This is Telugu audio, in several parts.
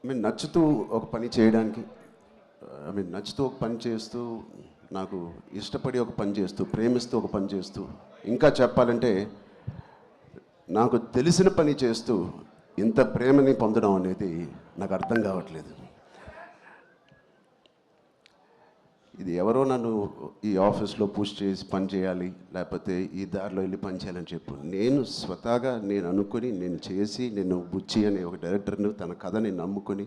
మీన్ నచ్చుతూ ఒక పని చేయడానికి, నచ్చుతూ ఒక పని చేస్తూ, నాకు ఇష్టపడి ఒక పని చేస్తూ, ప్రేమిస్తూ ఒక పని చేస్తూ, ఇంకా చెప్పాలంటే నాకు తెలిసిన పని చేస్తూ ఇంత ప్రేమని పొందడం అనేది నాకు అర్థం కావట్లేదు. ఇది ఎవరో నన్ను ఈ ఆఫీస్లో పుష్ చేసి పని చేయాలి, లేకపోతే ఈ దారిలో వెళ్ళి పని చేయాలని చెప్పు. నేను స్వతహాగా నేను అనుకుని, నేను చేసి, నేను బుచ్చి అనే ఒక డైరెక్టర్ని తన కథని నమ్ముకొని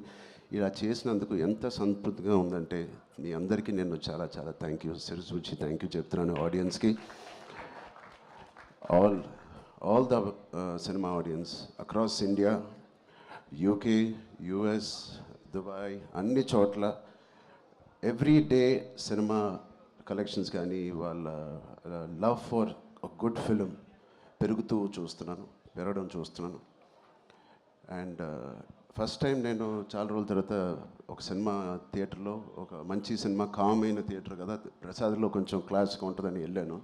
ఇలా చేసినందుకు ఎంత సంతృప్తిగా ఉందంటే మీ అందరికీ నేను చాలా చాలా థ్యాంక్ యూ, శిరస్సు వచ్చి థ్యాంక్ యూ చెప్తున్నాను ఆడియన్స్కి. All the cinema audience across India, UK, US, Dubai, అన్ని చోట్ల ఎవ్రీ డే సినిమా కలెక్షన్స్ కానీ వాళ్ళ లవ్ ఫర్ గుడ్ ఫిలిం పెరగడం చూస్తున్నాను. అండ్ ఫస్ట్ టైం నేను చాలా రోజుల తర్వాత ఒక సినిమా థియేటర్లో, ఒక మంచి సినిమా, కామైన థియేటర్ కదా, ప్రసాద్లో కొంచెం క్లాస్గా ఉంటుందని వెళ్ళాను.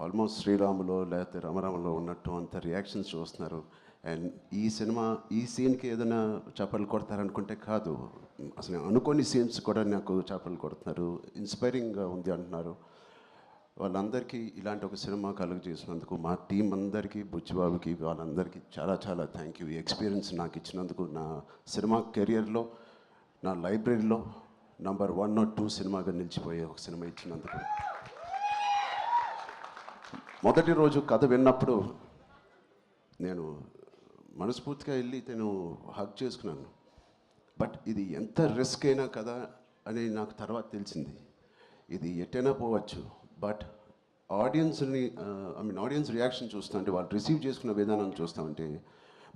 ఆల్మోస్ట్ శ్రీరాములో లేకపోతే రమరామలో ఉన్నట్టు అంత రియాక్షన్స్ చూస్తున్నారు. అండ్ ఈ సీన్కి ఏదైనా చప్పట్లు కొడతారనుకుంటే కాదు, అసలు అనుకోని సీన్స్ కూడా నాకు చప్పట్లు కొడుతున్నారు, ఇన్స్పైరింగ్గా ఉంది అంటున్నారు. వాళ్ళందరికీ ఇలాంటి ఒక సినిమా కలుగజేసినందుకు మా టీం అందరికీ, బుచ్చిబాబుకి, వాళ్ళందరికీ చాలా చాలా థ్యాంక్ యూ. ఈ ఎక్స్పీరియన్స్ నాకు ఇచ్చినందుకు, నా సినిమా కెరియర్లో, నా లైబ్రరీలో నంబర్ 1 or 2 సినిమాగా నిలిచిపోయే ఒక సినిమా ఇచ్చినందుకు. మొదటి రోజు కథ విన్నప్పుడు నేను మనస్ఫూర్తిగా వెళ్ళి నేను హగ్ చేసుకున్నాను. బట్ ఇది ఎంత రిస్క్ అయినా కదా అని నాకు తర్వాత తెలిసింది. ఇది ఎట్టైనా పోవచ్చు, బట్ ఆడియన్స్ రియాక్షన్ చూస్తుంటే, వాళ్ళు రిసీవ్ చేసుకున్న విధానం చూస్తామంటే,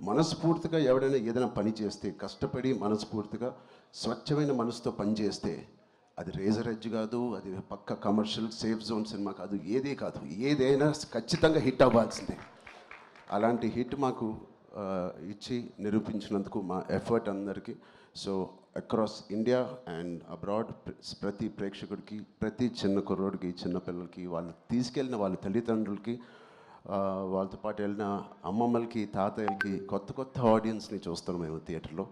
మనస్ఫూర్తిగా ఎవడైనా ఏదైనా పని చేస్తే, కష్టపడి మనస్ఫూర్తిగా స్వచ్ఛమైన మనసుతో పని చేస్తే, అది రేజర్ ఎడ్జ్ కాదు, అది పక్క కమర్షియల్ సేఫ్ జోన్ సినిమా కాదు, ఏదైనా ఖచ్చితంగా హిట్ అవ్వాల్సిందే. అలాంటి హిట్ మాకు ఇచ్చి నిరూపించినందుకు మా ఎఫర్ట్ అందరికీ. So across India and abroad ప్రతి ప్రేక్షకుడికి, ప్రతి చిన్న కుర్రోడికి, చిన్న పిల్లలకి, వాళ్ళు తీసుకెళ్ళిన వాళ్ళ తల్లిదండ్రులకి, వాళ్ళతో పాటు వెళ్ళిన అమ్మమ్మలకి, తాతయ్యలకి, కొత్త ఆడియన్స్ని చూస్తాం మేము థియేటర్లో.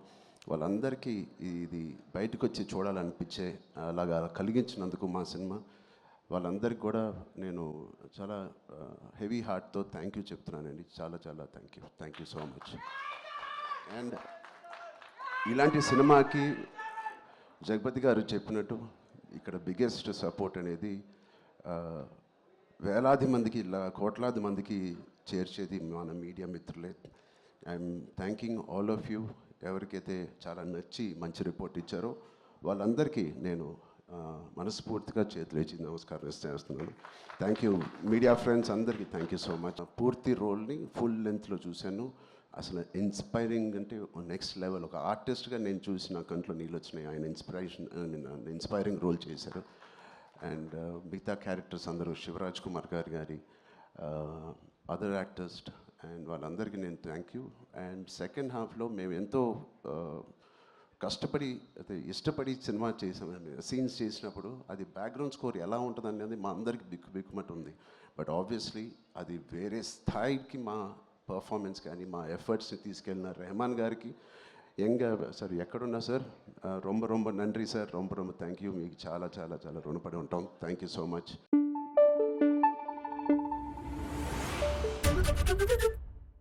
వాళ్ళందరికీ ఇది బయటకు వచ్చి చూడాలనిపించే అలాగా కలిగించినందుకు మా సినిమా, వాళ్ళందరికీ కూడా నేను చాలా హెవీ హార్ట్తో థ్యాంక్ యూ చెప్తున్నానండి. చాలా చాలా thank you so much. And ఇలాంటి సినిమాకి జగపతి గారు చెప్పినట్టు ఇక్కడ బిగ్గెస్ట్ సపోర్ట్ అనేది వేలాది మందికి, కోట్లాది మందికి చేర్చేది మన మీడియా మిత్రులే. I'm thanking all of you. ఎవరికైతే చాలా నచ్చి మంచి రిపోర్ట్ ఇచ్చారో వాళ్ళందరికీ నేను మనస్ఫూర్తిగా చేతులేచి నమస్కారం చేస్తున్నాను. థ్యాంక్ యూ మీడియా ఫ్రెండ్స్ అందరికీ థ్యాంక్ యూ సో మచ్. పూర్తి రోల్ని ఫుల్ లెంత్లో చూశాను. అసలు ఇన్స్పైరింగ్ అంటే నెక్స్ట్ లెవెల్. ఒక ఆర్టిస్ట్గా నేను చూసి నా కంట్లో నీళ్ళు వచ్చినాయి. ఆయన ఇన్స్పైరింగ్ రోల్ చేశారు. అండ్ మిగతా క్యారెక్టర్స్ అందరూ, శివరాజ్ కుమార్ గారి అదర్ యాక్టర్స్ అండ్ వాళ్ళందరికీ నేను థ్యాంక్ యూ. అండ్ సెకండ్ హాఫ్లో మేము ఎంతో కష్టపడి, ఇష్టపడి సినిమా చేసామని సీన్స్ చేసినప్పుడు అది బ్యాక్గ్రౌండ్ స్కోర్ ఎలా ఉంటుంది అనేది మా అందరికి బిక్కుమట్టు ఉంది. బట్ ఆబ్వియస్లీ అది వేరే స్థాయికి మా పర్ఫార్మెన్స్ కానీ, మా ఎఫర్ట్స్ని తీసుకెళ్ళిన రెహమాన్ గారికి, సార్ ఎక్కడున్నా సార్, రొంబ నండ్రి సార్, రొంబ థ్యాంక్ యూ. మీకు చాలా చాలా చాలా రుణపడి ఉంటాం. Thank you so much.